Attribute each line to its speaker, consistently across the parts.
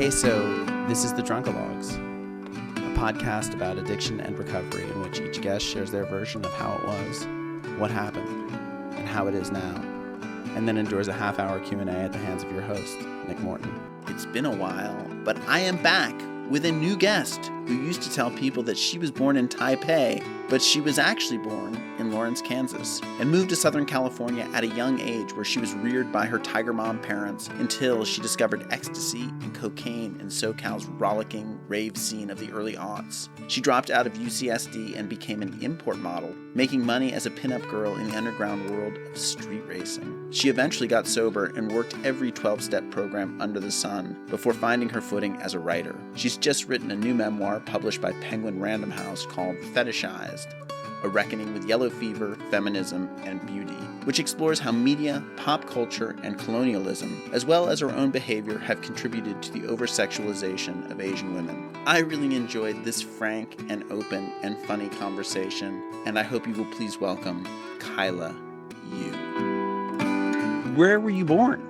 Speaker 1: Hey, so this is the Drunkalogs, a podcast about addiction and recovery in which each guest shares their version of how it was, what happened, and how it is now, and then endures a half-hour Q&A at the hands of your host, Nick Morton. It's been a while, but I am back with a new guest who used to tell people that she was born in Tai Pei, but she was actually born in Lawence, Kansas, and moved to Southern California at a young age where she was reared by her tiger mom parents until she discovered ecstasy and cocaine in Socal's rollicking rave scene of the early aughts. She dropped out of UCSD and became an import model, making money as a pinup girl in the underground world of street racing. She eventually got sober and worked every 12-step program under the sun before finding her footing as a writer. She's just written a new memoir published by Penguin Randomhouse called Fetishized, a reckoning with yellow fever, feminism, and beauty, which explores how media, pop culture, and colonialism, as well as our own behavior, have contributed to the oversexualization of Asian women. I really enjoyed this frank and open and funny conversation, and I hope you will please welcome Kaila Yu. Where were you born?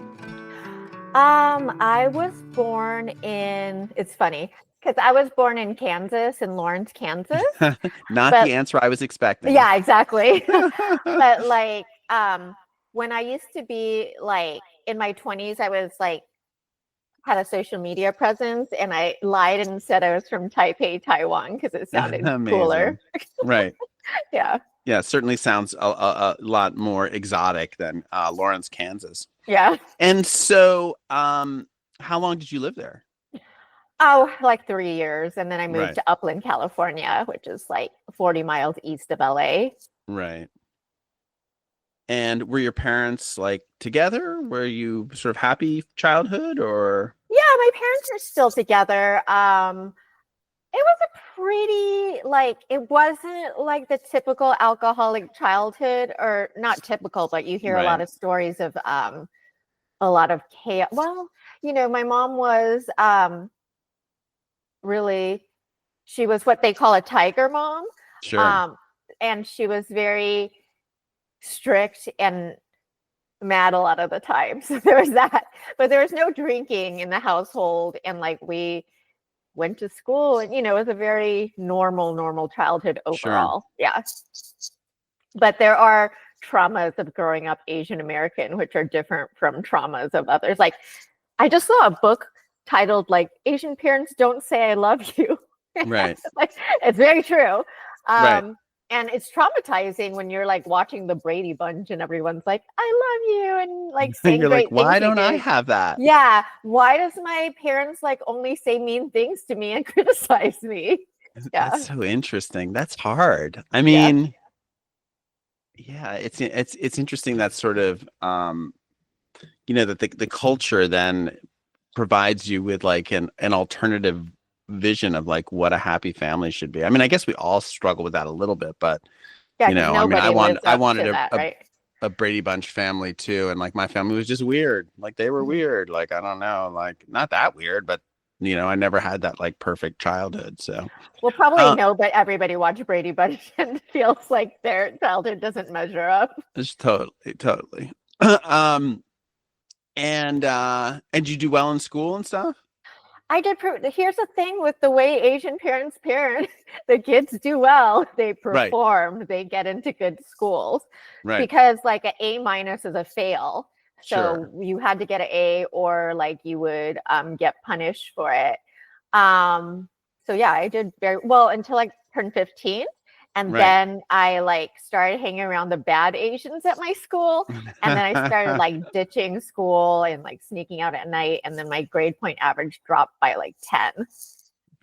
Speaker 2: I was born in, it's funny, because I was born in Kansas, in Lawence, Kansas.
Speaker 1: Not the answer I was expecting.
Speaker 2: Yeah, exactly. But like, when I used to be like in my 20s, I was like, had a social media presence, and I lied and said I was from Tai Pei, Taiwan, because it sounded cooler.
Speaker 1: Right.
Speaker 2: Yeah.
Speaker 1: Yeah, it certainly sounds a lot more exotic than Lawrence, Kansas.
Speaker 2: Yeah.
Speaker 1: And so, how long did you live there?
Speaker 2: Oh, like 3 years. And then I moved
Speaker 1: Right.
Speaker 2: to Upland, California, which is like 40 miles east of LA.
Speaker 1: Right. And were your parents like together? Were you sort of happy childhood or?
Speaker 2: Yeah, my parents are still together. It was a pretty, like, it wasn't like the typical alcoholic childhood, or not typical, but you hear a lot of stories of a lot of chaos. Well, you know, my mom was really, she was what they call a tiger mom.
Speaker 1: Sure.
Speaker 2: And she was very strict and mad a lot of the time. So there was that. But there was no drinking in the household. And like we went to school, and, you know, it was a very normal childhood overall. Sure. Yeah. But there are traumas of growing up Asian American, which are different from traumas of others. Like, I just saw a book titled like Asian Parents Don't Say I Love You.
Speaker 1: Right.
Speaker 2: Like, it's very true.
Speaker 1: Right.
Speaker 2: And it's traumatizing when you're like watching the Brady Bunch and everyone's like, I love you, and like saying
Speaker 1: you're
Speaker 2: great
Speaker 1: like, why
Speaker 2: things
Speaker 1: don't I have that?
Speaker 2: Yeah. Why does my parents like only say mean things to me and criticize me? Yeah.
Speaker 1: That's so interesting. That's hard. I mean, yeah, it's interesting that sort of you know, that the culture then provides you with like an alternative vision of like what a happy family should be. I mean, I guess we all struggle with that a little bit, but you know, I mean, I wanted a Brady Bunch family too, and like my family was just weird. Like they were weird. Like I don't know, like not that weird, but you know, I never had that like perfect childhood. So
Speaker 2: well, probably no, but everybody watched Brady Bunch and feels like their childhood doesn't measure up.
Speaker 1: It's totally. And you do well in school and stuff?
Speaker 2: I did. Here's the thing with the way Asian parents parent: the kids do well, they perform, they get into good schools, because like an A- is a fail. So you had to get an A, or like you would get punished for it. So yeah, I did very well until I turned 15. And then I like started hanging around the bad Asians at my school. And then I started like ditching school and like sneaking out at night. And then my grade point average dropped by like 10.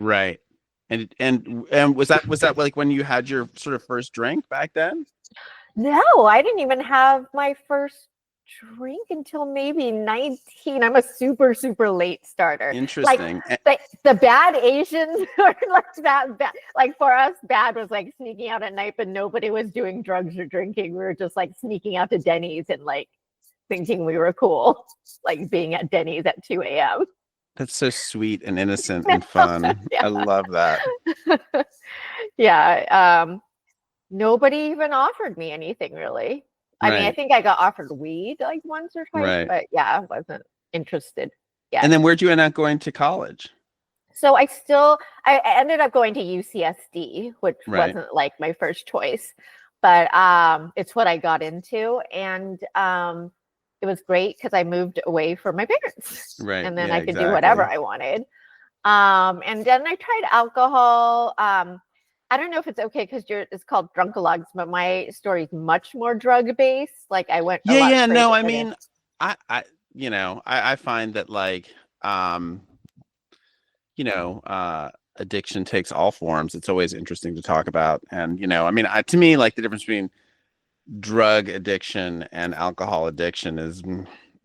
Speaker 1: Right. And was that like when you had your sort of first drink back then?
Speaker 2: No, I didn't even have my first drink until maybe 19. I'm a super late starter.
Speaker 1: Interesting.
Speaker 2: Like the bad Asians are like that bad. Like for us, bad was like sneaking out at night, but nobody was doing drugs or drinking. We were just like sneaking out to Denny's and like thinking we were cool, like being at Denny's at 2 a.m.
Speaker 1: That's so sweet and innocent and fun. I love that.
Speaker 2: Yeah. Nobody even offered me anything really. I mean, I think I got offered weed like once or twice, but yeah, I wasn't interested. Yes.
Speaker 1: And then where'd you end up going to college?
Speaker 2: So I ended up going to UCSD, which wasn't like my first choice, but it's what I got into. And it was great because I moved away from my parents.
Speaker 1: Right.
Speaker 2: And then I could do whatever I wanted. And then I tried alcohol. I don't know if it's okay because it's called Drunkalogs, but my story is much more drug based. Like I went.
Speaker 1: No, I mean, I find that like, addiction takes all forms. It's always interesting to talk about. And, I mean, to me, like the difference between drug addiction and alcohol addiction is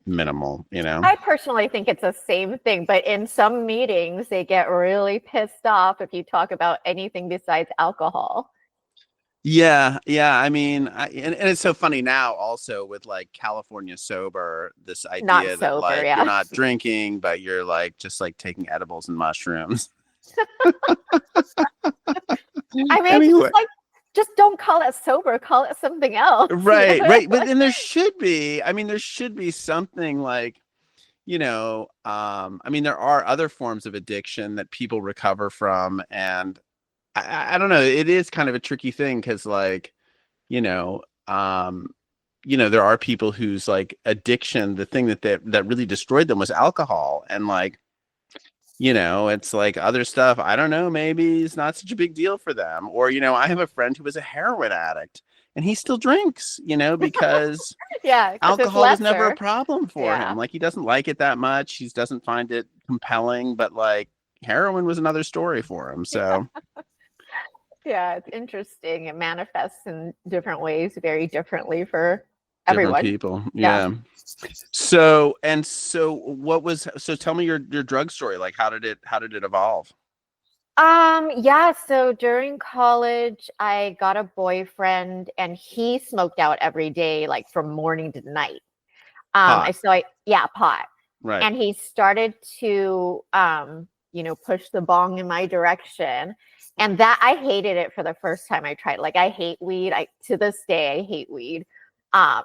Speaker 1: minimal,
Speaker 2: I personally think it's the same thing, but in some meetings, they get really pissed off if you talk about anything besides alcohol.
Speaker 1: Yeah. I mean, and it's so funny now also with like California sober, this idea that like you're not drinking, but you're like just like taking edibles and mushrooms.
Speaker 2: I mean, just don't call it sober, call it something else.
Speaker 1: Right. But then there should be something like, I mean, there are other forms of addiction that people recover from. And I don't know, it is kind of a tricky thing because like, there are people whose like addiction, the thing that really destroyed them was alcohol. And like, it's like other stuff, I don't know, maybe it's not such a big deal for them. Or, I have a friend who was a heroin addict and he still drinks, because alcohol was never a problem for him. Like he doesn't like it that much. He doesn't find it compelling, but like heroin was another story for him. So
Speaker 2: yeah, it's interesting. It manifests in different ways, very differently for everyone.
Speaker 1: Different people. Yeah. So tell me your drug story. Like how did it evolve?
Speaker 2: So during college I got a boyfriend and he smoked out every day, like from morning to night. Pot. Pot.
Speaker 1: Right.
Speaker 2: And he started to push the bong in my direction. And that I hated it for the first time I tried. Like I hate weed. To this day I hate weed.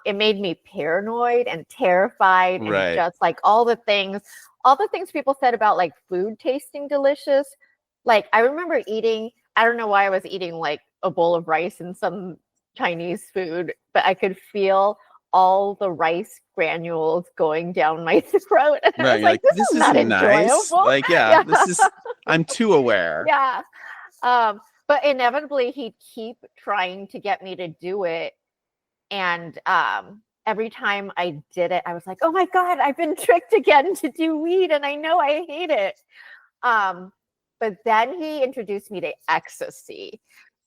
Speaker 2: It made me paranoid and terrified, and just like all the things people said about like food tasting delicious. Like I remember eating, I don't know why I was eating like a bowl of rice and some Chinese food, but I could feel all the rice granules going down my throat. And I was like, this is not
Speaker 1: nice.
Speaker 2: Enjoyable.
Speaker 1: Like, this is, I'm too aware.
Speaker 2: Yeah. But inevitably he'd keep trying to get me to do it. And every time I did it, I was like, oh my God, I've been tricked again to do weed and I know I hate it. But then he introduced me to ecstasy.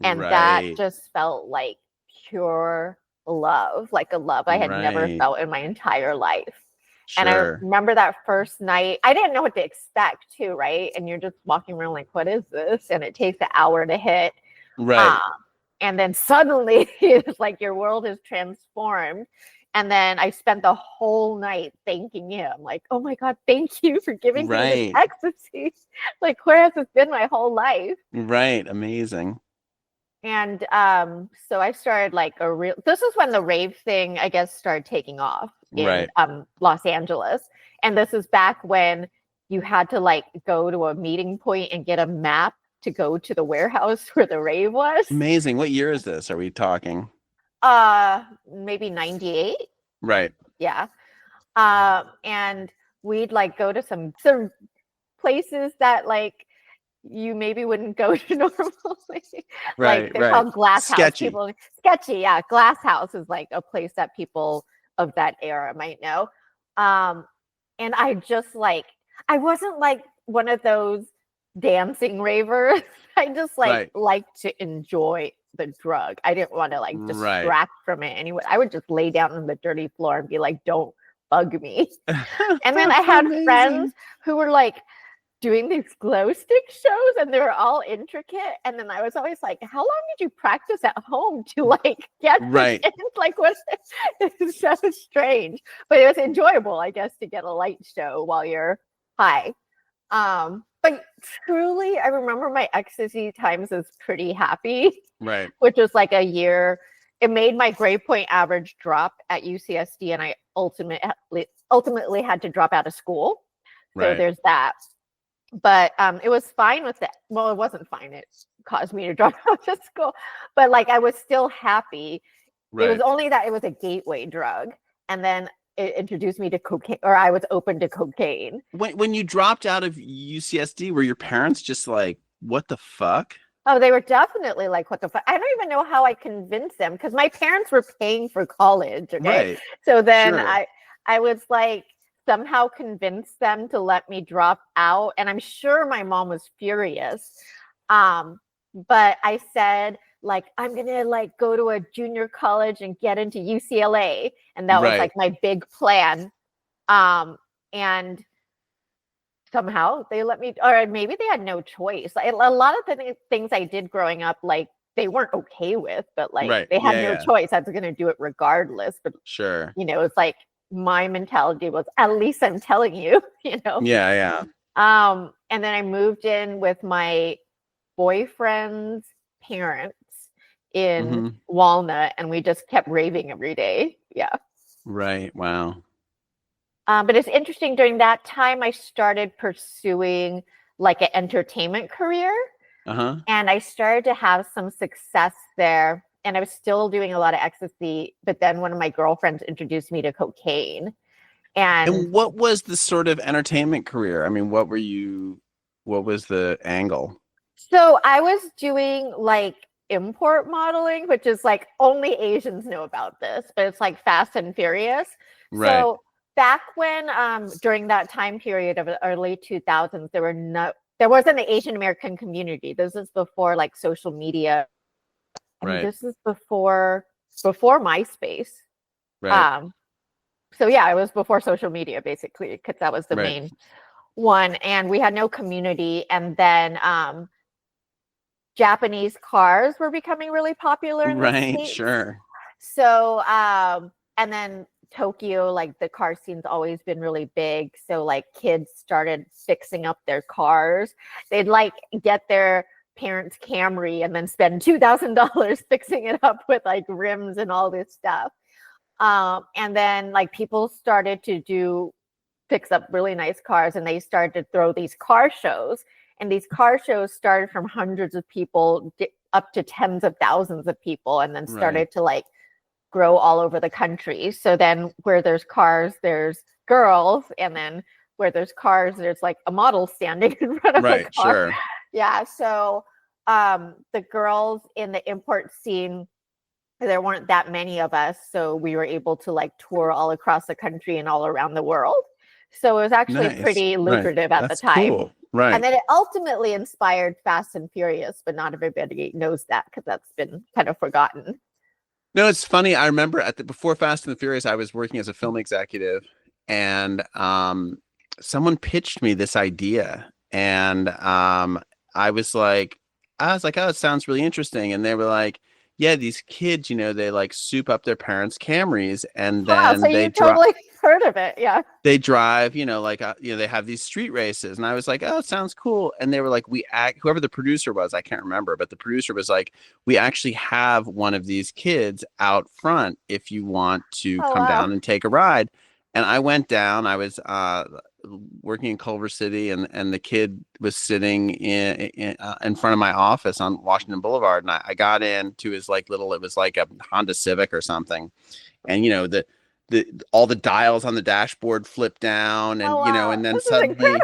Speaker 2: And that just felt like pure love, like a love I had never felt in my entire life. Sure. And I remember that first night, I didn't know what to expect too, right? And you're just walking around like, what is this? And it takes an hour to hit.
Speaker 1: Right.
Speaker 2: And then suddenly it's like your world is transformed. And then I spent the whole night thanking him, like, oh my God, thank you for giving me this ecstasy. Like, where has this been my whole life?
Speaker 1: Right. Amazing.
Speaker 2: And so I started like this is when the rave thing, I guess, started taking off in Los Angeles. And this is back when you had to like go to a meeting point and get a map to go to the warehouse where the rave was.
Speaker 1: Amazing. What year is this? Are we talking?
Speaker 2: Maybe 98.
Speaker 1: Right.
Speaker 2: Yeah. And we'd like go to some places that like you maybe wouldn't go to normally. Like they're called glass house. Sketchy. Yeah. Glass house is like a place that people of that era might know. And I just like, I wasn't like one of those dancing ravers. I just like to enjoy the drug. I didn't want to like distract from it anyway. I would just lay down on the dirty floor and be like, don't bug me. And then I had friends who were like doing these glow stick shows and they were all intricate. And then I was always like, how long did you practice at home to like get this in? Like what? It's so strange, but it was enjoyable, I guess, to get a light show while you're high. But truly, I remember my ecstasy times as pretty happy, which was like a year. It made my grade point average drop at UCSD, and I ultimately had to drop out of school. So there's that. But it was fine with it. Well, it wasn't fine. It caused me to drop out of school. But like I was still happy. It was only that it was a gateway drug. And then it introduced me to cocaine, or I was open to cocaine.
Speaker 1: When you dropped out of UCSD, were your parents just like, what the fuck?
Speaker 2: Oh, they were definitely like, what the fuck? I don't even know how I convinced them because my parents were paying for college. Okay. Right. So then I was like, somehow convinced them to let me drop out. And I'm sure my mom was furious. But I said, like, I'm going to like go to a junior college and get into UCLA. And that was like my big plan. And somehow they let me, or maybe they had no choice. Like, a lot of the things I did growing up, like they weren't okay with, but like they had no choice. I was going to do it regardless. But you know, it's like, my mentality was, at least I'm telling you, you know?
Speaker 1: Yeah.
Speaker 2: And then I moved in with my boyfriend's parents in Walnut, and we just kept raving every day. Yeah.
Speaker 1: Right. Wow.
Speaker 2: But it's interesting, during that time, I started pursuing like an entertainment career. And I started to have some success there. And I was still doing a lot of ecstasy, but then one of my girlfriends introduced me to cocaine. And
Speaker 1: what was the sort of entertainment career? I mean, what was the angle?
Speaker 2: So I was doing like import modeling, which is like only Asians know about this, but it's like Fast and Furious. Right. So back when, during that time period of the early 2000s, there wasn't an Asian American community. This is before like social media. This is before MySpace. Right. So yeah, it was before social media, basically, because that was the main one. And we had no community. And then Japanese cars were becoming really popular in the States.
Speaker 1: Sure.
Speaker 2: So and then Tokyo, like the car scene's always been really big. So like kids started fixing up their cars. They'd like get their parents' Camry and then spend $2,000 fixing it up with like rims and all this stuff. And then like people started to fix up really nice cars, and they started to throw these car shows. And these car shows started from hundreds of people up to tens of thousands of people, and then started to like grow all over the country. So then where there's cars, there's girls, and then where there's cars, there's like a model standing in front of a car. Sure. Yeah. So the girls in the import scene, there weren't that many of us. So we were able to like tour all across the country and all around the world. So it was actually pretty lucrative at the time. Cool. Right. And then it ultimately inspired Fast and Furious, but not everybody knows that because that's been kind of forgotten.
Speaker 1: No, it's funny. I remember before Fast and the Furious, I was working as a film executive, and someone pitched me this idea, and I was like, oh, it sounds really interesting. And they were like, yeah, these kids, you know, they like soup up their parents' Camrys, and then
Speaker 2: so you totally heard of it. Yeah.
Speaker 1: They drive, you know, like, they have these street races. And I was like, oh, it sounds cool. And they were like, whoever the producer was, I can't remember, but the producer was like, we actually have one of these kids out front if you want to come down and take a ride. And I went down. I was working in Culver City, and the kid was sitting in front of my office on Washington Boulevard. And I got into his like it was like a Honda Civic or something. And, you know, all the dials on the dashboard flipped down, and you know, and then
Speaker 2: this
Speaker 1: suddenly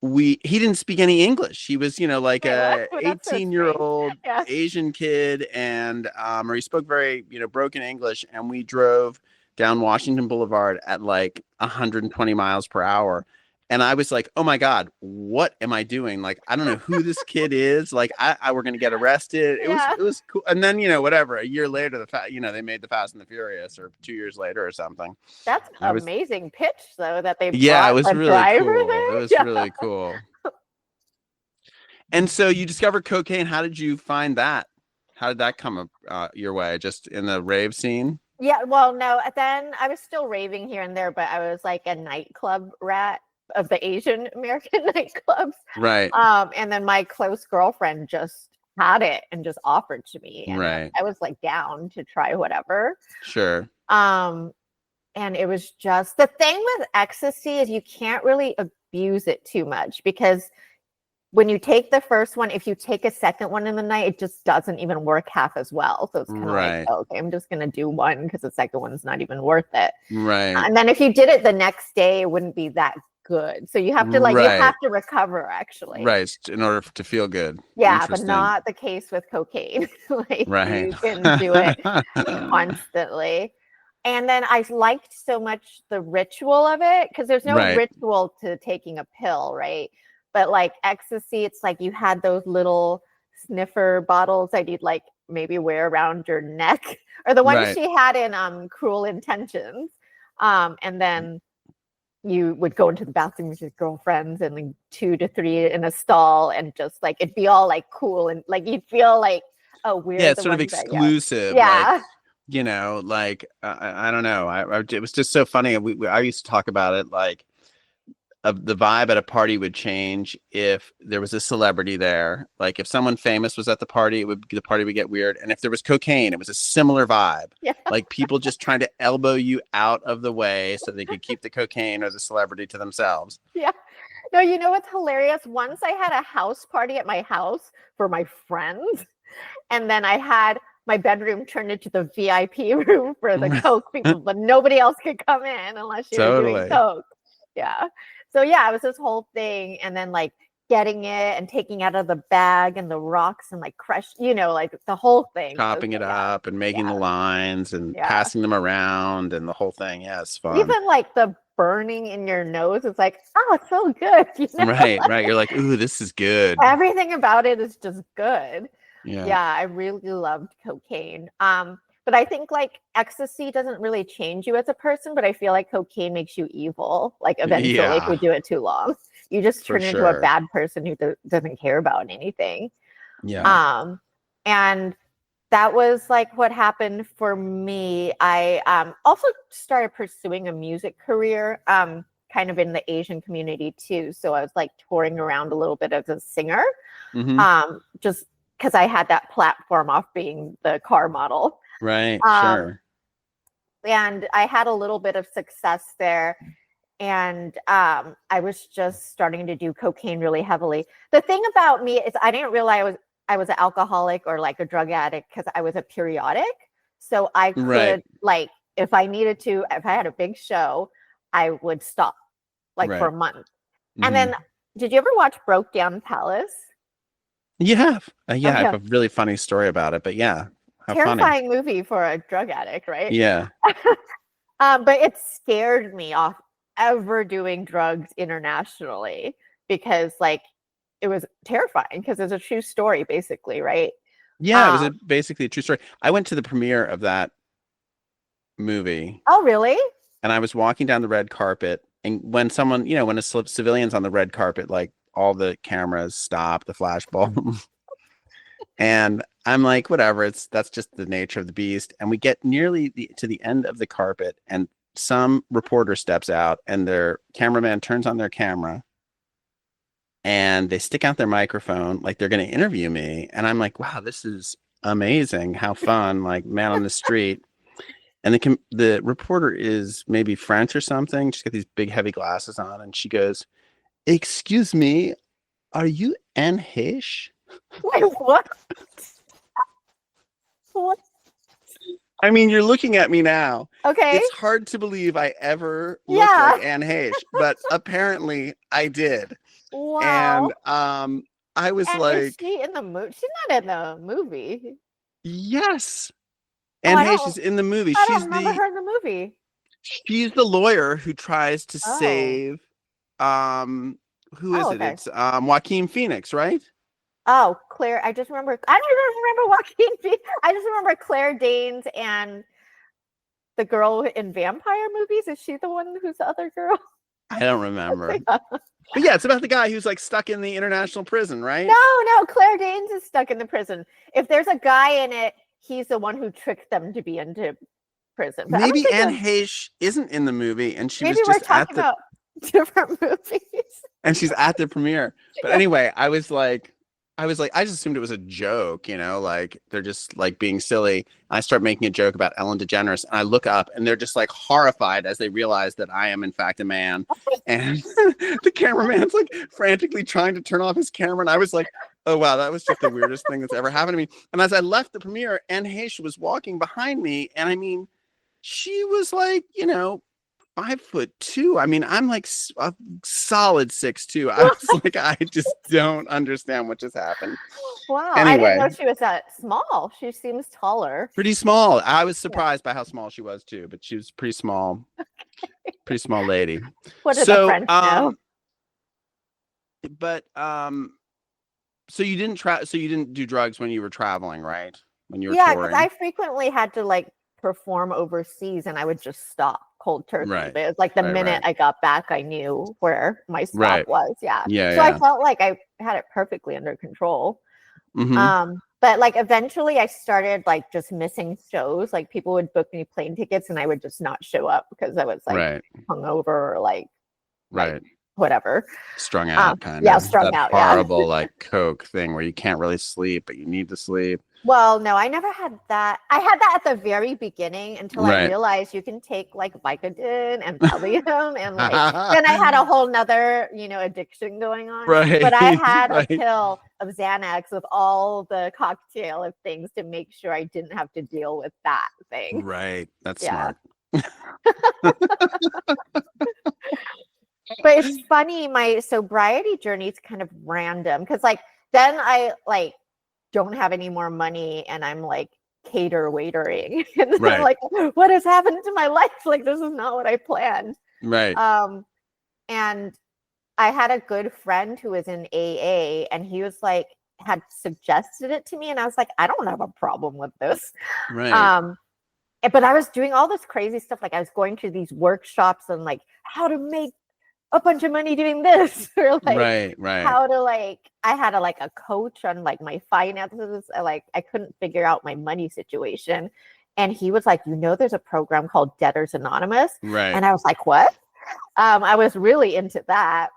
Speaker 2: he
Speaker 1: didn't speak any English. He was, you know, like a 18-year-old Asian kid, and or he spoke very, you know, broken English, and we drove down Washington Boulevard at like 120 miles per hour. And I was like, oh my God, what am I doing? Like, I don't know who this kid is. Like, we're going to get arrested. It was cool. And then, you know, whatever, a year later, they made the Fast and the Furious, or 2 years later or something.
Speaker 2: That's an amazing pitch, though, that they
Speaker 1: it was really
Speaker 2: driver
Speaker 1: cool.
Speaker 2: there.
Speaker 1: It was really cool. And so you discovered cocaine. How did you find that? How did that come your way? Just in the rave scene?
Speaker 2: Yeah, well, no, then I was still raving here and there, but I was like a nightclub rat of the Asian American nightclubs.
Speaker 1: Right.
Speaker 2: And then my close girlfriend just had it and just offered to me. And I was like down to try whatever.
Speaker 1: Sure.
Speaker 2: And And it was just, the thing with ecstasy is you can't really abuse it too much, because when you take the first one, if you take a second one in the night, it just doesn't even work half as well. So it's kind of like, oh, okay, I'm just going to do one because the second one's not even worth it.
Speaker 1: Right.
Speaker 2: And then if you did it the next day, it wouldn't be that good. So you have to you have to recover, actually.
Speaker 1: Right. In order to feel good.
Speaker 2: Yeah, but not the case with cocaine. Like, you can do it constantly. And then I liked so much the ritual of it, because there's no ritual to taking a pill, right? But like ecstasy, it's like you had those little sniffer bottles that you'd like maybe wear around your neck, or the ones she had in Cruel Intentions. And then you would go into the bathroom with your girlfriends, and like 2 to 3 in a stall, and just like it'd be all like cool, and like you'd feel like, oh, weird.
Speaker 1: Yeah, it's sort of exclusive.
Speaker 2: Yeah.
Speaker 1: Like, like I don't know. It was just so funny. I used to talk about it, like, the vibe at a party would change if there was a celebrity there. Like, if someone famous was at the party, the party would get weird. And if there was cocaine, it was a similar vibe. Yeah. Like, people just trying to elbow you out of the way so they could keep the cocaine or the celebrity to themselves.
Speaker 2: Yeah. No, you know what's hilarious? Once I had a house party at my house for my friends, and then I had my bedroom turned into the VIP room for the coke people, but nobody else could come in unless you were doing coke. Yeah. So yeah, it was this whole thing, and then like getting it and taking out of the bag and the rocks and like crush, like the whole thing.
Speaker 1: Chopping it up and making the lines and passing them around and the whole thing. Yeah, it's fun.
Speaker 2: Even like the burning in your nose, it's like, oh, it's so good.
Speaker 1: Right. You're like, ooh, this is good.
Speaker 2: Everything about it is just good.
Speaker 1: Yeah,
Speaker 2: I really loved cocaine. But I think like ecstasy doesn't really change you as a person, but I feel like cocaine makes you evil. Like, eventually, if you do it too long, you just turn into a bad person who doesn't care about anything.
Speaker 1: Yeah.
Speaker 2: And that was like what happened for me. I also started pursuing a music career, kind of in the Asian community too. So I was like touring around a little bit as a singer, just because I had that platform off being the car model.
Speaker 1: Right, sure.
Speaker 2: And I had a little bit of success there. And I was just starting to do cocaine really heavily. The thing about me is I didn't realize I was an alcoholic or like a drug addict, because I was a periodic. So I could, like, if I needed to, if I had a big show, I would stop like for a month. And then, did you ever watch Broke Down Palace?
Speaker 1: You have? I have a really funny story about it, but yeah.
Speaker 2: Terrifying movie for a drug addict, right?
Speaker 1: Yeah.
Speaker 2: But it scared me off ever doing drugs internationally, because like it was terrifying, because it's a true story basically, right?
Speaker 1: Yeah, it was basically a true story. I went to the premiere of that movie.
Speaker 2: Oh, really?
Speaker 1: And I was walking down the red carpet, and when someone, when a civilian's on the red carpet, like all the cameras stop, the flashbulb. And I'm like, whatever, that's just the nature of the beast. And we get nearly to the end of the carpet, and some reporter steps out, and their cameraman turns on their camera, and they stick out their microphone like they're going to interview me. And I'm like, wow, this is amazing. How fun, like man on the street. And the reporter is maybe French or something. She's got these big heavy glasses on, and she goes, "Excuse me, are you Anne Heche?"
Speaker 2: Wait, what? What?
Speaker 1: I mean, you're looking at me now.
Speaker 2: Okay.
Speaker 1: It's hard to believe I ever looked like Anne Heche, but apparently I did.
Speaker 2: Wow.
Speaker 1: And I was
Speaker 2: and
Speaker 1: like,
Speaker 2: is she in the movie? She's not in the movie.
Speaker 1: Yes. Anne Heche is in the movie.
Speaker 2: I don't remember her in the movie.
Speaker 1: She's the lawyer who tries to save who is it? It's Joaquin Phoenix, right?
Speaker 2: Oh, Claire. I don't even remember Joaquin Phoenix. I just remember Claire Danes and the girl in vampire movies. Is she the one who's the other girl?
Speaker 1: I don't remember. But yeah, it's about the guy who's like stuck in the international prison, right?
Speaker 2: No, Claire Danes is stuck in the prison. If there's a guy in it, he's the one who tricked them to be into prison. But
Speaker 1: maybe Anne Heche isn't in the movie, and she was just
Speaker 2: talking
Speaker 1: at
Speaker 2: about different movies.
Speaker 1: And she's at the premiere. But anyway, I was like, I was like, I just assumed it was a joke, you know, like they're just like being silly. I start making a joke about Ellen DeGeneres, and I look up and they're just like horrified as they realize that I am in fact a man. And the cameraman's like frantically trying to turn off his camera. And I was like, oh, wow, that was just the weirdest thing that's ever happened to me. And as I left the premiere, Anne Heche was walking behind me. And I mean, she was like, you know, 5'2". I mean, I'm like a solid 6'2". I was like, I just don't understand what just happened.
Speaker 2: Wow.
Speaker 1: Anyway,
Speaker 2: I didn't know she was that small. She seems taller.
Speaker 1: Pretty small. I was surprised by how small she was too, but she was pretty small. Pretty small lady.
Speaker 2: What do the French know?
Speaker 1: But so you didn't do drugs when you were traveling, right? When you were touring?
Speaker 2: Because I frequently had to like perform overseas and I would just stop cold turkey.
Speaker 1: Right.
Speaker 2: But it was like the minute I got back, I knew where my stop was. Yeah.
Speaker 1: So
Speaker 2: I felt like I had it perfectly under control.
Speaker 1: Mm-hmm.
Speaker 2: But like eventually I started like just missing shows. Like people would book me plane tickets and I would just not show up because I was like hungover or like whatever.
Speaker 1: Strung out kind of.
Speaker 2: Yeah, strung out.
Speaker 1: Horrible like coke thing where you can't really sleep, but you need to sleep.
Speaker 2: Well, no, I never had that. I had that at the very beginning until I realized you can take like Vicodin and Valium and like then I had a whole nother, you know, addiction going on.
Speaker 1: Right.
Speaker 2: But I had a pill of Xanax with all the cocktail of things to make sure I didn't have to deal with that thing.
Speaker 1: Right. That's smart.
Speaker 2: But it's funny, my sobriety journey is kind of random because like then I like don't have any more money and I'm like cater waitering and I'm like, what has happened to my life? Like this is not what I planned.
Speaker 1: Right.
Speaker 2: And I had a good friend who was in AA and he was like had suggested it to me and I was like, I don't have a problem with this.
Speaker 1: Right.
Speaker 2: But I was doing all this crazy stuff. Like I was going to these workshops and like how to make a bunch of money doing this or like how to like I had a coach on like my finances. I couldn't figure out my money situation. And he was like, you know, there's a program called Debtors Anonymous.
Speaker 1: Right.
Speaker 2: And I was like, what? I was really into that.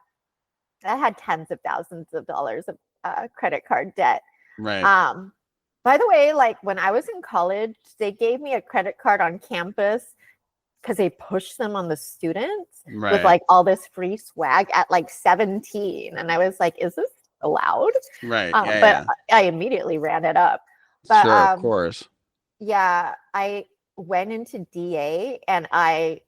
Speaker 2: I had tens of thousands of dollars of credit card debt.
Speaker 1: Right.
Speaker 2: By the way, like when I was in college, they gave me a credit card on campus because they pushed them on the students with like all this free swag at like 17. And I was like, is this allowed?
Speaker 1: Right.
Speaker 2: But I immediately ran it up. But,
Speaker 1: sure, of course.
Speaker 2: Yeah, I went into DA and I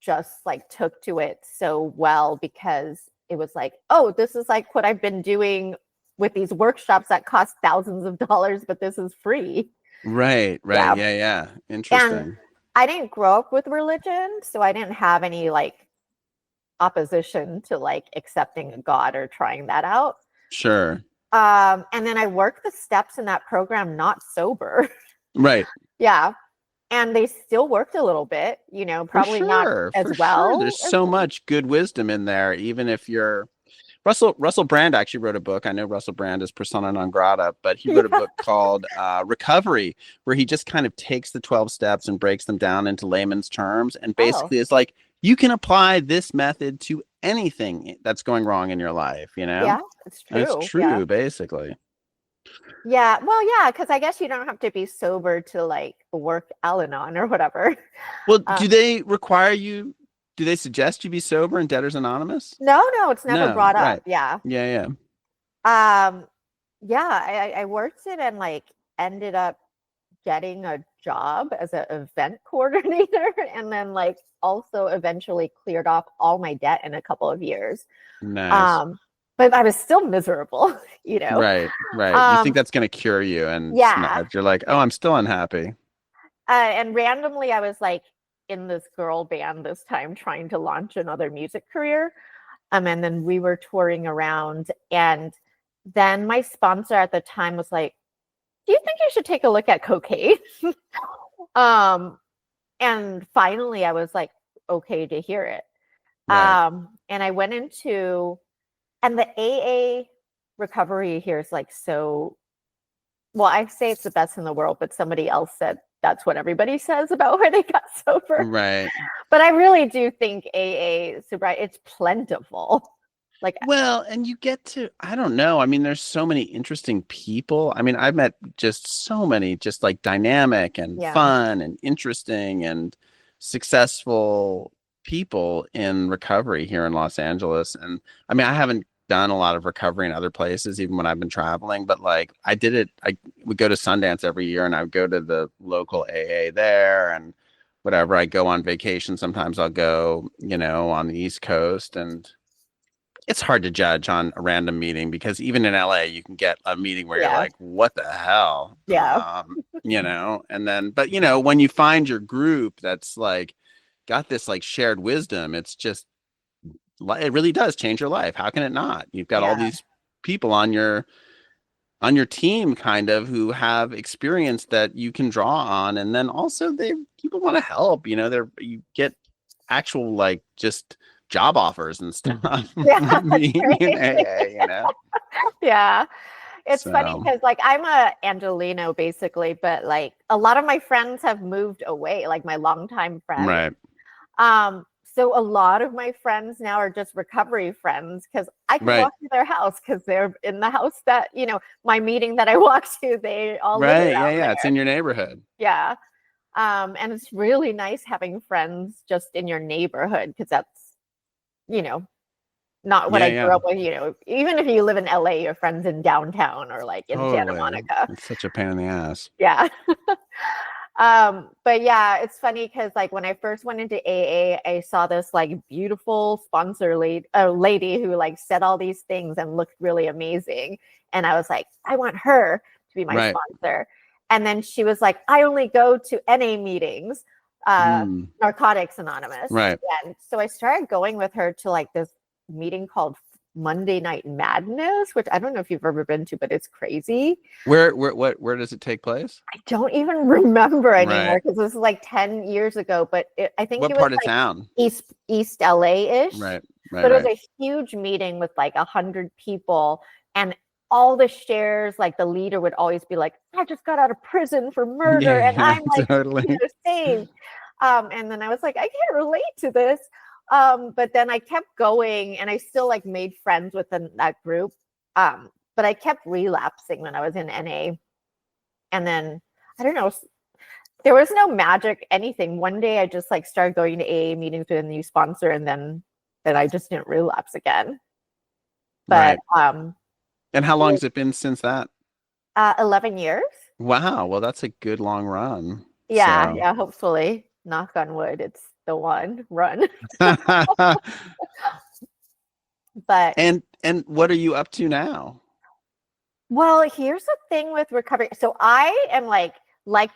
Speaker 2: just like took to it so well because it was like, oh, this is like what I've been doing with these workshops that cost thousands of dollars, but this is free.
Speaker 1: Right. Yeah. Interesting.
Speaker 2: And I didn't grow up with religion, so I didn't have any like opposition to like accepting a God or trying that out.
Speaker 1: Sure.
Speaker 2: And then I worked the steps in that program not sober.
Speaker 1: Right.
Speaker 2: Yeah. And they still worked a little bit, you know, probably not as well.
Speaker 1: Sure. There's so much good wisdom in there, even if you're Russell Brand actually wrote a book. I know Russell Brand is persona non grata, but he wrote a book called Recovery, where he just kind of takes the 12 steps and breaks them down into layman's terms. And basically it's like, you can apply this method to anything that's going wrong in your life, you know?
Speaker 2: Yeah, it's true.
Speaker 1: And it's true, basically.
Speaker 2: Yeah. Well, yeah, because I guess you don't have to be sober to like work Al-Anon or whatever.
Speaker 1: Well, do they require you? Do they suggest you be sober in Debtors Anonymous?
Speaker 2: No, it's never brought up. Yeah.
Speaker 1: Yeah.
Speaker 2: I worked it and like ended up getting a job as an event coordinator and then like also eventually cleared off all my debt in a couple of years.
Speaker 1: Nice.
Speaker 2: But I was still miserable, you know?
Speaker 1: Right. You think that's going to cure you. And you're like, oh, I'm still unhappy.
Speaker 2: And randomly I was like, in this girl band this time trying to launch another music career. And then we were touring around and then my sponsor at the time was like, do you think you should take a look at cocaine? And finally I was like, okay to hear it. And I went into, and the AA recovery here is like, so, well, I say it's the best in the world, but somebody else said, that's what everybody says about where they got sober.
Speaker 1: Right.
Speaker 2: But I really do think AA sobriety, it's plentiful. Like,
Speaker 1: well, and you get to, I don't know. I mean, there's so many interesting people. I mean, I've met just so many just like dynamic and
Speaker 2: yeah,
Speaker 1: fun and interesting and successful people in recovery here in Los Angeles. And I mean, I haven't done a lot of recovery in other places, even when I've been traveling, but like I did it. I would go to Sundance every year and I would go to the local AA there and whatever. I go on vacation. Sometimes I'll go, on the East Coast, and it's hard to judge on a random meeting because even in LA, you can get a meeting where you're
Speaker 2: yeah,
Speaker 1: like, what the hell?
Speaker 2: yeah,
Speaker 1: And then, but when you find your group that's like got this like shared wisdom, it's just, it really does change your life. How can it not? You've got all
Speaker 2: yeah,
Speaker 1: these people on your team kind of who have experience that you can draw on. And then also people want to help, you get actual like just job offers and stuff
Speaker 2: yeah,
Speaker 1: from
Speaker 2: that's
Speaker 1: being in
Speaker 2: right.
Speaker 1: AA.
Speaker 2: Yeah. It's funny
Speaker 1: So
Speaker 2: because like I'm a Angelino basically, but like a lot of my friends have moved away, like my longtime friends.
Speaker 1: right.
Speaker 2: So a lot of my friends now are just recovery friends because I can
Speaker 1: Right.
Speaker 2: walk to their house because they're in the house that, my meeting that I walk to, they all live
Speaker 1: Right.
Speaker 2: around
Speaker 1: Yeah.
Speaker 2: there.
Speaker 1: It's in your neighborhood.
Speaker 2: Yeah. And it's really nice having friends just in your neighborhood because that's, not what I grew up with, even if you live in LA, your friends in downtown or like in Santa
Speaker 1: Totally.
Speaker 2: Monica.
Speaker 1: It's such a pain in the ass.
Speaker 2: Yeah. But yeah, it's funny because like when I first went into AA, I saw this like beautiful sponsor lady who like said all these things and looked really amazing. And I was like, I want her to be my
Speaker 1: Right.
Speaker 2: sponsor. And then she was like, I only go to NA meetings, Narcotics Anonymous.
Speaker 1: Right.
Speaker 2: And so I started going with her to like this meeting called Monday Night Madness, which I don't know if you've ever been to, but it's crazy.
Speaker 1: Where does it take place?
Speaker 2: I don't even remember anymore
Speaker 1: Right.
Speaker 2: because this is like 10 years ago, but I think
Speaker 1: What
Speaker 2: it was
Speaker 1: part of
Speaker 2: like
Speaker 1: town?
Speaker 2: East LA-ish.
Speaker 1: Right. Right.
Speaker 2: But it was
Speaker 1: Right.
Speaker 2: a huge meeting with like 100 people, and all the shares, like the leader would always be like, I just got out of prison for murder and I'm like,
Speaker 1: Totally.
Speaker 2: saved. And then I was like, I can't relate to this. But then I kept going and I still like made friends within that group. But I kept relapsing when I was in NA. And then I don't know, there was no magic anything. One day I just like started going to AA meetings with a new sponsor, and then I just didn't relapse again. But
Speaker 1: right. And how long has it been since that?
Speaker 2: 11 years.
Speaker 1: Wow. Well, that's a good long run.
Speaker 2: Yeah,
Speaker 1: So.
Speaker 2: yeah, hopefully. Knock on wood, it's the one run. But
Speaker 1: and what are you up to now?
Speaker 2: well, here's the thing with recovery. So I am like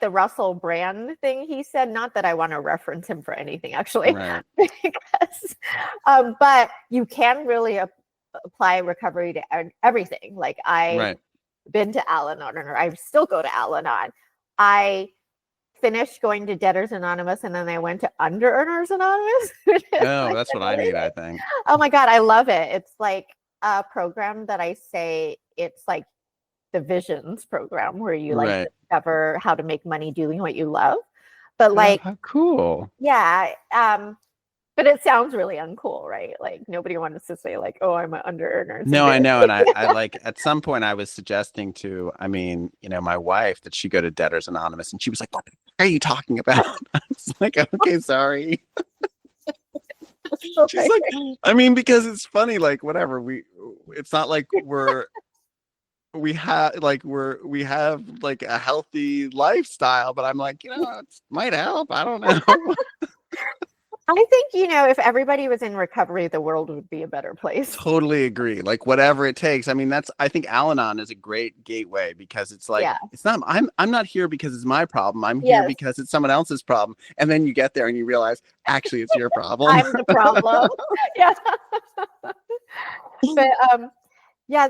Speaker 2: the Russell Brand thing he said, not that I want to reference him for anything actually,
Speaker 1: right.
Speaker 2: because but you can really apply recovery to everything. Like I've been to Al-Anon, or I still go to Al-Anon. I finished going to Debtors Anonymous, and then I went to Under Earners Anonymous.
Speaker 1: Oh, that's what I need, I think.
Speaker 2: Oh my God, I love it. It's like a program that I say it's like the Visions program where you like discover how to make money doing what you love. But like,
Speaker 1: how cool.
Speaker 2: Yeah. But it sounds really uncool, right? Like nobody wants to say like, oh, I'm an under earner.
Speaker 1: No, I know. And I like at some point I was suggesting to, my wife that she go to Debtors Anonymous, and she was like, what are you talking about? I was like, okay, sorry. She's like, because it's funny, like whatever, it's not like we have like a healthy lifestyle, but I'm like, it might help. I don't know.
Speaker 2: I think, if everybody was in recovery, the world would be a better place.
Speaker 1: Totally agree. Like whatever it takes. I think Al-Anon is a great gateway because it's like, it's not, I'm not here because it's my problem. I'm here because it's someone else's problem. And then you get there and you realize actually it's your problem.
Speaker 2: I'm the problem. Yeah. But yeah,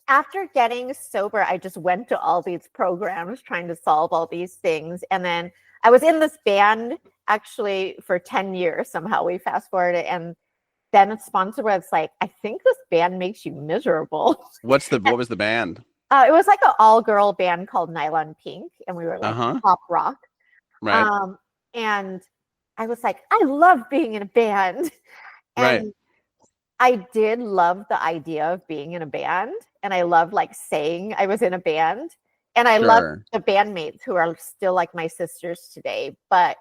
Speaker 2: after getting sober, I just went to all these programs trying to solve all these things. And then I was in this band actually for 10 years. Somehow we fast forwarded, and then a sponsor was like, I think this band makes you miserable.
Speaker 1: What was the band?
Speaker 2: It was like an all-girl band called Nylon Pink, and we were like pop rock.
Speaker 1: Right.
Speaker 2: And I was like, I love being in a band. And I did love the idea of being in a band, and I love like saying I was in a band, and I love the bandmates who are still like my sisters today, but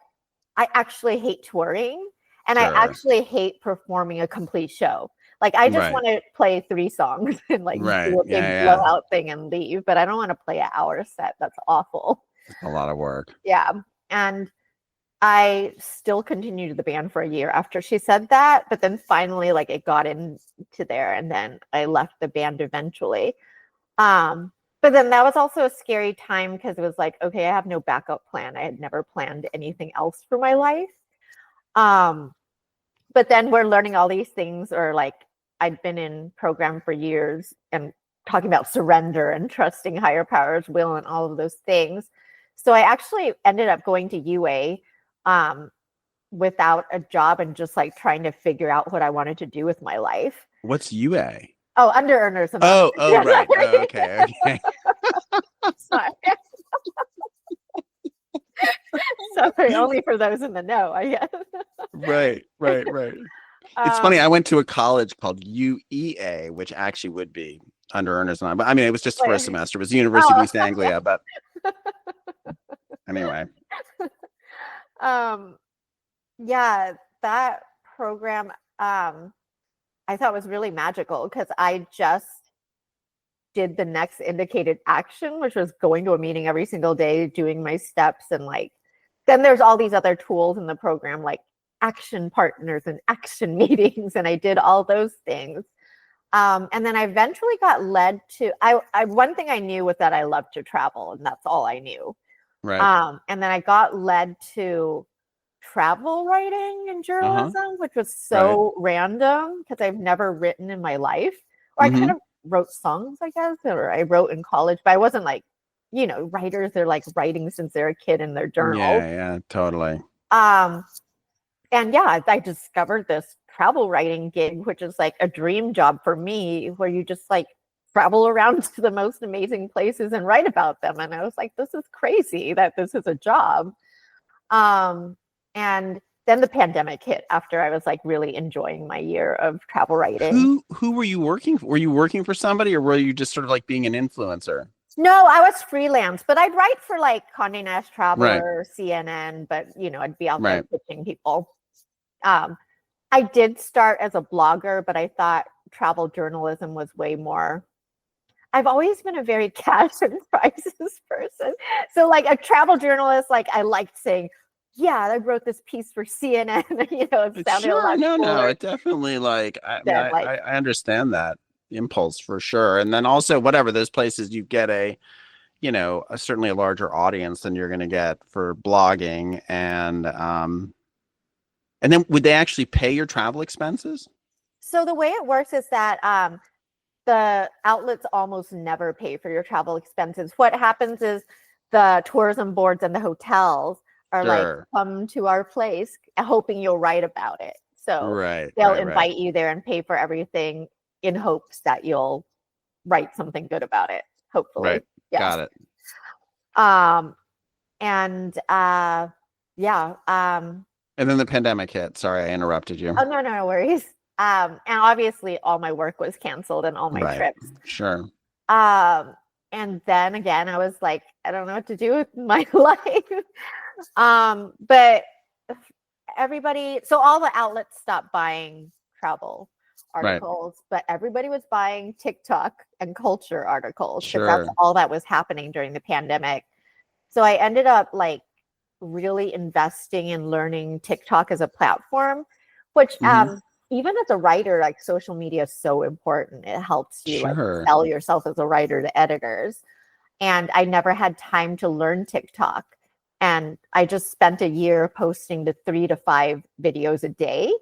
Speaker 2: I actually hate touring, and I actually hate performing a complete show. Like I just want to play 3 songs and like do a big blowout thing and leave, but I don't want to play an hour set. That's awful.
Speaker 1: A lot of work.
Speaker 2: Yeah. And I still continued the band for a year after she said that, but then finally like it got into there, and then I left the band eventually. But then that was also a scary time because it was like, okay, I have no backup plan. I had never planned anything else for my life. But then we're learning all these things, or like I'd been in program for years and talking about surrender and trusting higher powers will and all of those things. So I actually ended up going to UA without a job and just like trying to figure out what I wanted to do with my life.
Speaker 1: What's UA?
Speaker 2: Oh, Under Earners.
Speaker 1: Oh, right. Oh, okay.
Speaker 2: Sorry. Sorry, only for those in the know, I guess.
Speaker 1: Right. It's funny. I went to a college called UEA, which actually would be Under Earners. But I mean, it was just for a semester. It was the University of East Anglia, but anyway.
Speaker 2: Yeah, that program I thought was really magical because I just did the next indicated action, which was going to a meeting every single day, doing my steps, and like then there's all these other tools in the program like action partners and action meetings, and I did all those things. And then I eventually got led to one thing I knew was that I loved to travel, and that's all I knew.
Speaker 1: Right.
Speaker 2: And then I got led to travel writing and journalism, which was so random because I've never written in my life. Or I kind of wrote songs, I guess, or I wrote in college, but I wasn't like, writers, they're like writing since they're a kid in their journal.
Speaker 1: Yeah, totally.
Speaker 2: And yeah, I discovered this travel writing gig, which is like a dream job for me, where you just like travel around to the most amazing places and write about them. And I was like, this is crazy that this is a job. And then the pandemic hit after I was like really enjoying my year of travel writing.
Speaker 1: Who were you working for? Were you working for somebody, or were you just sort of like being an influencer?
Speaker 2: No, I was freelance, but I'd write for like Condé Nast Traveler, CNN, but I'd be out there pitching people. I did start as a blogger, but I thought travel journalism was way more. I've always been a very cash and prices person. So like a travel journalist, like I liked saying, yeah, I wrote this piece for CNN. It sounded a lot cooler.
Speaker 1: No, it definitely like I understand that impulse for sure. And then also whatever those places you get certainly a larger audience than you're going to get for blogging, and then would they actually pay your travel expenses?
Speaker 2: So the way it works is that the outlets almost never pay for your travel expenses. What happens is the tourism boards and the hotels are like, come to our place hoping you'll write about it. So they'll invite you there and pay for everything in hopes that you'll write something good about it, hopefully.
Speaker 1: Right.
Speaker 2: Yes.
Speaker 1: Got it. And then the pandemic hit. Sorry, I interrupted you.
Speaker 2: Oh, no worries. And obviously all my work was canceled and all my trips.
Speaker 1: Sure.
Speaker 2: And then again, I was like, I don't know what to do with my life. But so all the outlets stopped buying travel articles, but everybody was buying TikTok and culture articles because that's all that was happening during the pandemic. So I ended up like really investing in learning TikTok as a platform, which even as a writer, like social media is so important. It helps you like sell yourself as a writer to editors. And I never had time to learn TikTok. And I just spent a year posting to 3 to 5 videos a day.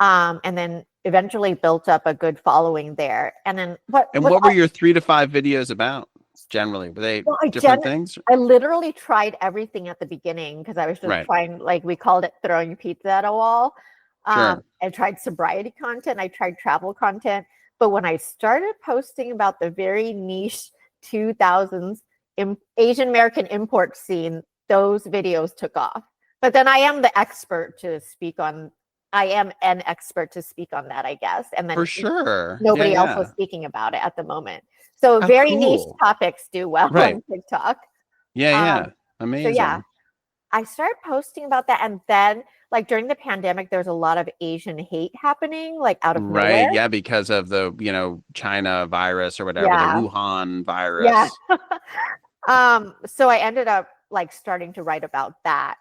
Speaker 2: And then eventually built up a good following there. And then what
Speaker 1: were your 3 to 5 videos about? Generally, were they different things?
Speaker 2: I literally tried everything at the beginning because I was just trying, like we called it throwing pizza at a wall. I tried sobriety content. I tried travel content. But when I started posting about the very niche 2000s Asian American import scene, those videos took off. But then I am the expert to speak on I am an expert to speak on that, I guess. And then
Speaker 1: for sure,
Speaker 2: nobody else was speaking about it at the moment. So very niche topics do well on TikTok.
Speaker 1: Yeah, amazing.
Speaker 2: So yeah, I started posting about that, and then like during the pandemic, there's a lot of Asian hate happening, like out of nowhere.
Speaker 1: Yeah, because of the China virus or whatever, the Wuhan virus.
Speaker 2: So I ended up like starting to write about that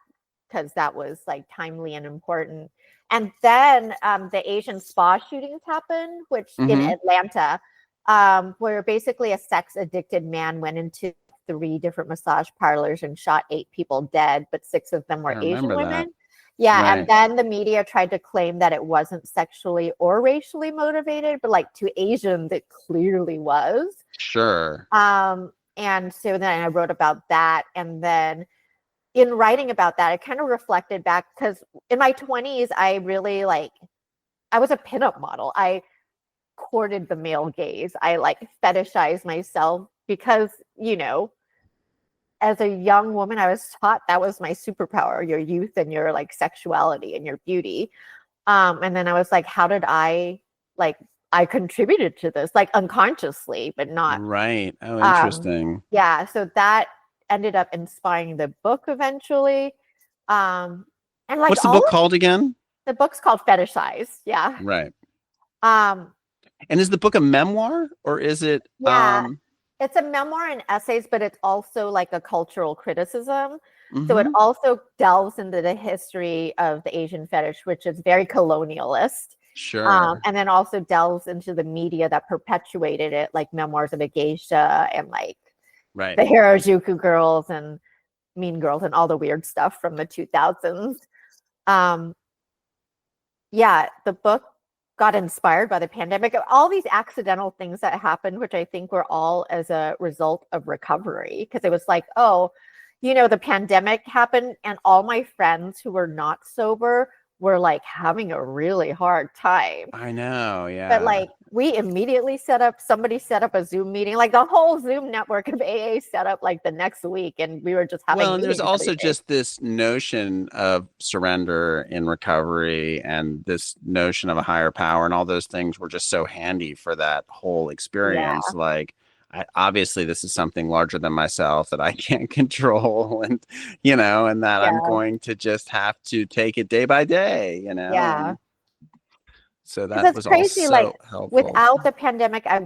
Speaker 2: because that was like timely and important. And then the Asian spa shootings happened, which in Atlanta, where basically a sex addicted man went into 3 different massage parlors and shot 8 people dead, but 6 of them were Asian women. And then the media tried to claim that it wasn't sexually or racially motivated, but like to Asians, it clearly was.
Speaker 1: Sure.
Speaker 2: And so then I wrote about that. And then in writing about that, I kind of reflected back because in my 20s, I really I was a pinup model. I courted the male gaze. I like fetishized myself because, as a young woman, I was taught that was my superpower, your youth and your like sexuality and your beauty. And then I was like, how did I contributed to this, like unconsciously, but not.
Speaker 1: Right. Oh, interesting.
Speaker 2: So that ended up inspiring the book eventually. And like,
Speaker 1: what's the book called again?
Speaker 2: The book's called Fetishized. Yeah.
Speaker 1: Right. And is the book a memoir or is it?
Speaker 2: Yeah. It's a memoir and essays, but it's also like a cultural criticism. So it also delves into the history of the Asian fetish, which is very colonialist.
Speaker 1: Sure.
Speaker 2: And then also delves into the media that perpetuated it, like Memoirs of a Geisha and like the Harajuku girls and Mean Girls and all the weird stuff from the 2000s. The book got inspired by the pandemic, all these accidental things that happened, which I think were all as a result of recovery. Because it was like, the pandemic happened and all my friends who were not sober were like having a really hard time.
Speaker 1: I know, yeah.
Speaker 2: But like we immediately somebody set up a Zoom meeting, like the whole Zoom network of AA set up like the next week, and we were just having.
Speaker 1: Well, and there's also just this notion of surrender in recovery, and this notion of a higher power, and all those things were just so handy for that whole experience. Yeah. Like, obviously, this is something larger than myself that I can't control, and and that I'm going to just have to take it day by day.
Speaker 2: Yeah.
Speaker 1: So that was crazy. Also helpful.
Speaker 2: Without the pandemic, I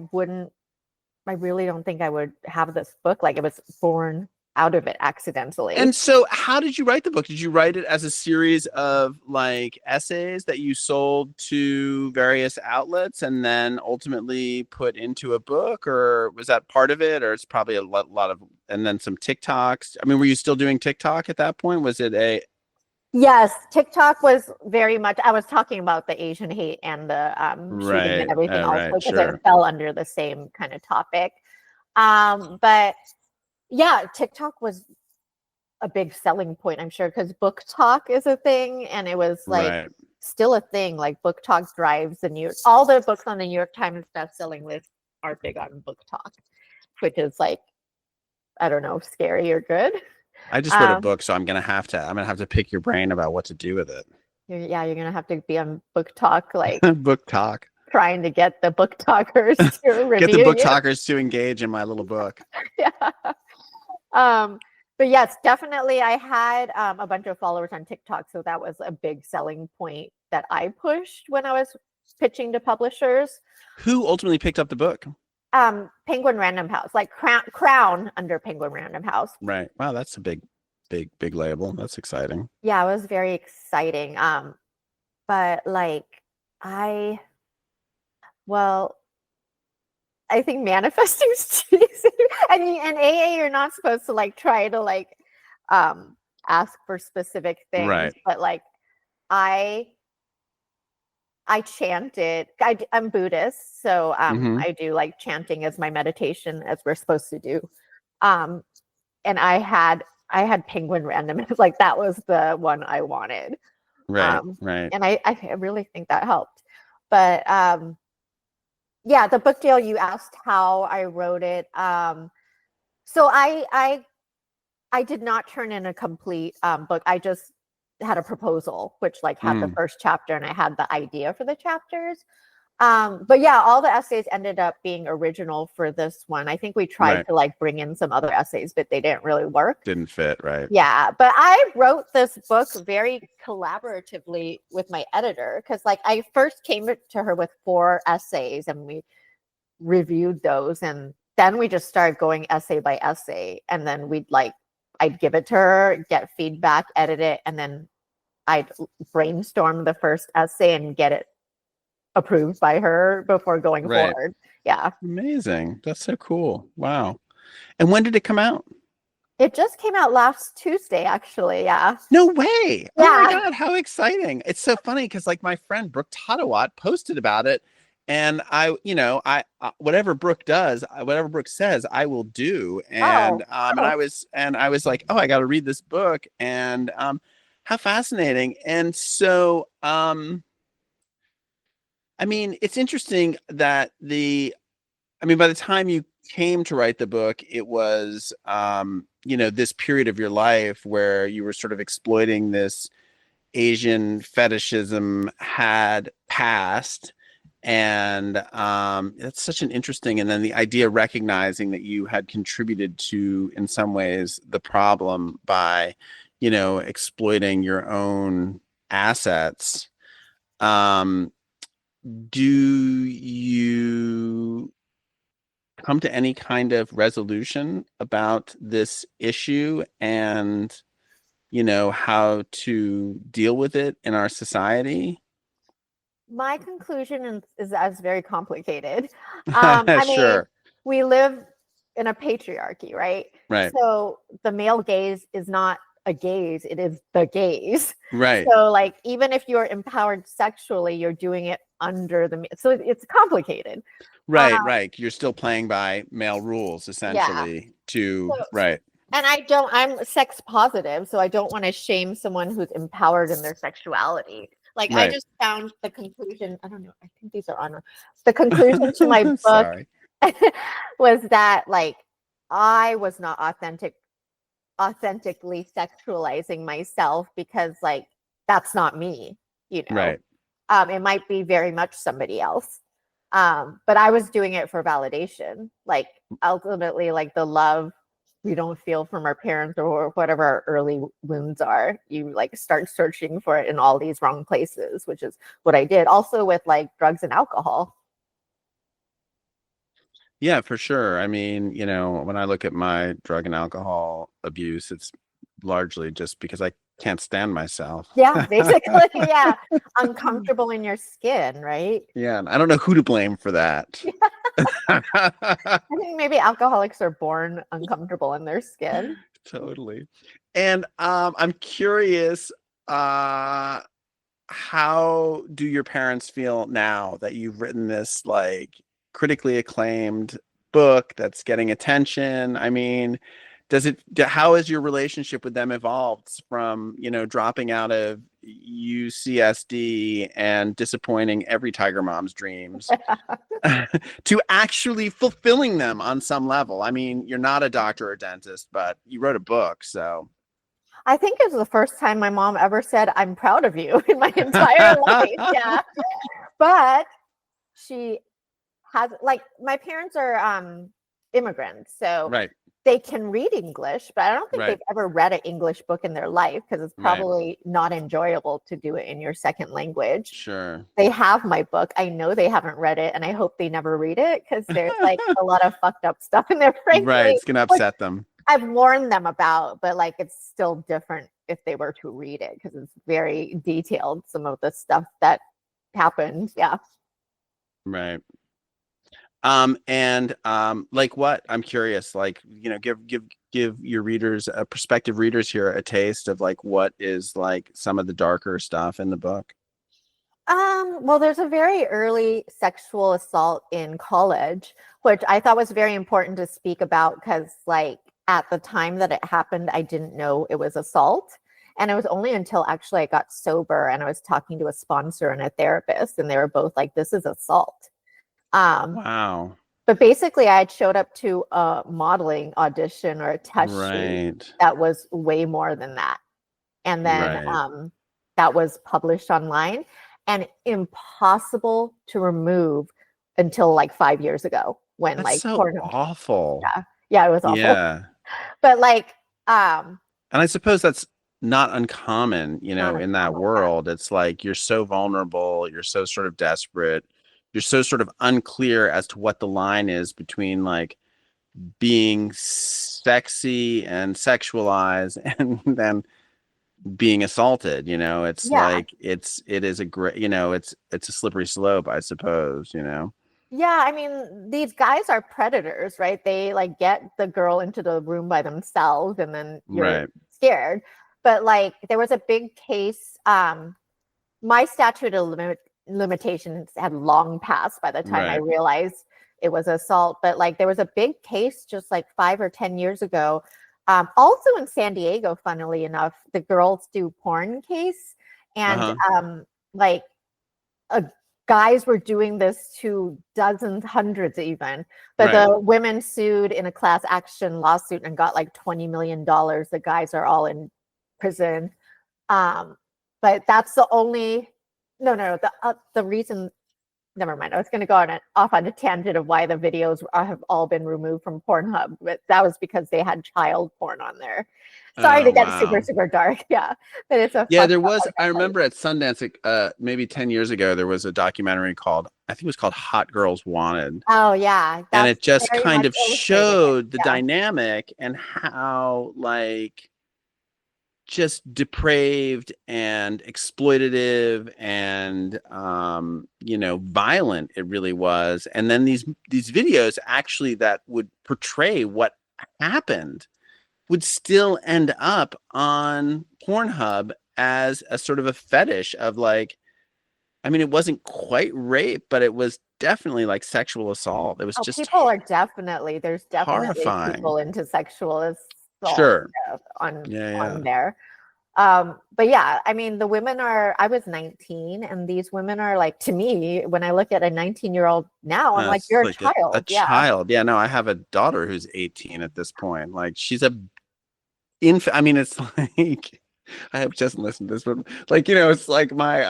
Speaker 2: really don't think I would have this book. Like it was born out of it accidentally.
Speaker 1: And so how did you write the book? Did you write it as a series of like essays that you sold to various outlets and then ultimately put into a book, or was that part of it? Or it's probably a lot of, and then some TikToks. I mean, were you still doing TikTok at that point? Was it
Speaker 2: Yes, TikTok was very much, I was talking about the Asian hate and the shooting and everything also because it fell under the same kind of topic. But yeah, TikTok was a big selling point, I'm sure, because book talk is a thing. And it was like still a thing, like book talk drives all the books on the New York Times bestselling list are big on book talk, which is like, I don't know, scary or good.
Speaker 1: I just wrote a book, so I'm gonna have to pick your brain about what to do with it.
Speaker 2: You're gonna have to be on book talk, like
Speaker 1: book talk,
Speaker 2: trying to get the book talkers to review
Speaker 1: get the book talkers to engage in my little book.
Speaker 2: But yes, definitely, I had a bunch of followers on TikTok, so that was a big selling point that I pushed when I was pitching to publishers.
Speaker 1: Who ultimately picked up the book?
Speaker 2: Penguin Randomhouse, like Crown under Penguin Randomhouse.
Speaker 1: Right. Wow, that's a big label. That's exciting.
Speaker 2: Yeah, it was very exciting. But like I think manifesting is easy. I mean, in AA, you're not supposed to like try to like ask for specific things, right? But like I chanted. I'm Buddhist, so I do like chanting as my meditation, as we're supposed to do. And I had Penguin Random. Like that was the one I wanted.
Speaker 1: Right.
Speaker 2: And I really think that helped. But the book deal. You asked how I wrote it. So I did not turn in a complete book. I just had a proposal, which like had the first chapter, and I had the idea for the chapters. But yeah, all the essays ended up being original for this one. I think we tried to like bring in some other essays, but they didn't really work.
Speaker 1: Didn't fit, right?
Speaker 2: Yeah, but I wrote this book very collaboratively with my editor, because like I first came to her with 4 essays and we reviewed those, and then we just started going essay by essay, and then I'd give it to her, get feedback, edit it, and then I'd brainstorm the first essay and get it approved by her before going forward. Yeah.
Speaker 1: Amazing. That's so cool. Wow. And when did it come out?
Speaker 2: It just came out last Tuesday, actually. Yeah.
Speaker 1: No way.
Speaker 2: Yeah.
Speaker 1: Oh my God, how exciting. It's so funny because like my friend Brooke Tadawat posted about it, and I whatever Brooke does, whatever Brooke says, I will do. And and I was like, oh, I got to read this book, and how fascinating. And so I mean, it's interesting that by the time you came to write the book, it was, this period of your life where you were sort of exploiting this Asian fetishism had passed. And that's such an interesting, and then the idea recognizing that you had contributed to, in some ways, the problem by, exploiting your own assets. Do you come to any kind of resolution about this issue and, how to deal with it in our society?
Speaker 2: My conclusion is very complicated.
Speaker 1: Sure.
Speaker 2: We live in a patriarchy, right?
Speaker 1: Right.
Speaker 2: So the male gaze is not a gaze, it is the gaze.
Speaker 1: Right.
Speaker 2: So like, even if you're empowered sexually, you're doing it under so it's complicated.
Speaker 1: Right. You're still playing by male rules, essentially. Right.
Speaker 2: And I'm sex positive, so I don't want to shame someone who's empowered in their sexuality. Like, I just found the conclusion, I don't know, I think these are on the conclusion to my book was that like I was not authentically sexualizing myself, because like that's not me,
Speaker 1: Right.
Speaker 2: It might be very much somebody else, but I was doing it for validation. Like, ultimately, like the love we don't feel from our parents or whatever our early wounds are, you like start searching for it in all these wrong places, which is what I did also with like drugs and alcohol.
Speaker 1: Yeah, for sure. I mean, when I look at my drug and alcohol abuse, it's largely just because I can't stand myself.
Speaker 2: Yeah, basically. Yeah. Uncomfortable in your skin, right?
Speaker 1: Yeah. I don't know who to blame for that.
Speaker 2: I think maybe alcoholics are born uncomfortable in their skin.
Speaker 1: Totally. And I'm curious, how do your parents feel now that you've written this like critically acclaimed book that's getting attention? I mean, how has your relationship with them evolved from, dropping out of UCSD and disappointing every tiger mom's dreams to actually fulfilling them on some level? I mean, you're not a doctor or dentist, but you wrote a book, so.
Speaker 2: I think it was the first time my mom ever said, "I'm proud of you," in my entire life. Yeah. But she has, like, my parents are immigrants, so they can read English, but I don't think they've ever read an English book in their life, because it's probably not enjoyable to do it in your second language.
Speaker 1: Sure.
Speaker 2: They have my book. I know they haven't read it, and I hope they never read it, because there's like a lot of fucked up stuff in there. Frankly,
Speaker 1: right. It's gonna upset them.
Speaker 2: I've warned them about, but like it's still different if they were to read it, because it's very detailed, some of the stuff that happened. Yeah.
Speaker 1: Right. Like what? I'm curious, like, give your readers, prospective readers here, a taste of like what is like some of the darker stuff in the book.
Speaker 2: Well, there's a very early sexual assault in college, which I thought was very important to speak about, because like at the time that it happened, I didn't know it was assault. And it was only until actually I got sober and I was talking to a sponsor and a therapist, and they were both like, "This is assault."
Speaker 1: Wow.
Speaker 2: But basically, I had showed up to a modeling audition or a test shoot that was way more than that. and then that was published online and impossible to remove until like 5 years ago when
Speaker 1: That's
Speaker 2: like
Speaker 1: so awful.
Speaker 2: Yeah, it was awful.
Speaker 1: Yeah.
Speaker 2: But like
Speaker 1: and I suppose that's not uncommon, you know, in that world. It's like you're so vulnerable, you're so sort of desperate, you're so sort of unclear as to what the line is between like being sexy and sexualized and then being assaulted, you know. It's like it is a great, you know, it's a slippery slope, I suppose, you know.
Speaker 2: Yeah, I mean, these guys are predators, right? They like get the girl into the room by themselves and then you're scared. But like there was a big case, my statute of limitations had long passed by the time I realized it was assault. But like there was a big case just like 5 or 10 years ago. Also in San Diego, funnily enough, the girls do porn case. And like guys were doing this to dozens, hundreds even. But the women sued in a class action lawsuit and got like $20 million. The guys are all in prison. But that's the only, the reason, never mind. I was going to go off on a tangent of why the videos have all been removed from Pornhub, but that was because they had child porn on there. Sorry to get super, super dark. Yeah. But it's
Speaker 1: there was, I remember at Sundance, maybe 10 years ago, there was a documentary called, I think it was called Hot Girls Wanted.
Speaker 2: Oh, yeah.
Speaker 1: And it just kind of showed the dynamic and how like just depraved and exploitative and you know, violent it really was. And then these videos actually that would portray what happened would still end up on Pornhub as a sort of a fetish of like, I mean, it wasn't quite rape, but it was definitely like sexual assault. It was just
Speaker 2: people are definitely, there's definitely
Speaker 1: horrifying.
Speaker 2: People into sexual assault on there. But yeah, I mean, the women are, I was 19 and these women are like, to me, when I look at a 19-year-old now, I'm like, you're like a child.
Speaker 1: A child. Yeah, no, I have a daughter who's 18 at this point. Like she's I mean, it's like, I have just listened to this, but like, you know, it's like my,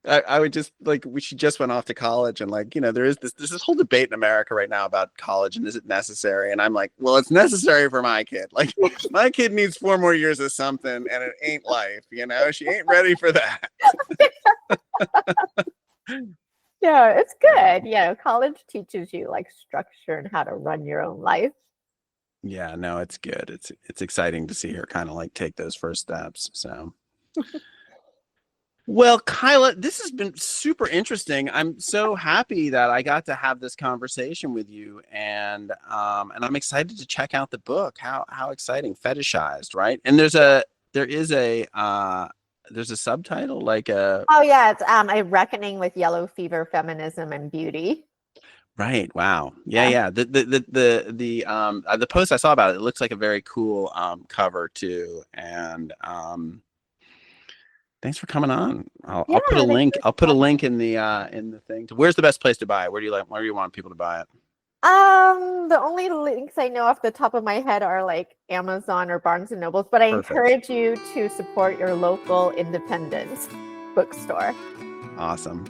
Speaker 1: I would just like, she just went off to college and like, you know, there's this whole debate in America right now about college and is it necessary? And I'm like, well, it's necessary for my kid. Like my kid needs 4 more years of something and it ain't life, you know, she ain't ready for that.
Speaker 2: Yeah, it's good. Yeah, college teaches you like structure and how to run your own life.
Speaker 1: Yeah, no, it's good. It's exciting to see her kind of like take those first steps. So well, Kaila, this has been super interesting. I'm so happy that I got to have this conversation with you, and I'm excited to check out the book. How exciting! Fetishized, right? And there's a subtitle like a
Speaker 2: it's a reckoning with yellow fever, feminism and beauty.
Speaker 1: Right. Wow. Yeah. The post I saw about it looks like a very cool cover too, and thanks for coming on. I'll put a link. I'll put a link in the thing. Where's the best place to buy it? Where do you want people to buy it?
Speaker 2: The only links I know off the top of my head are like Amazon or Barnes and Nobles, but I encourage you to support your local independent bookstore.
Speaker 1: Awesome.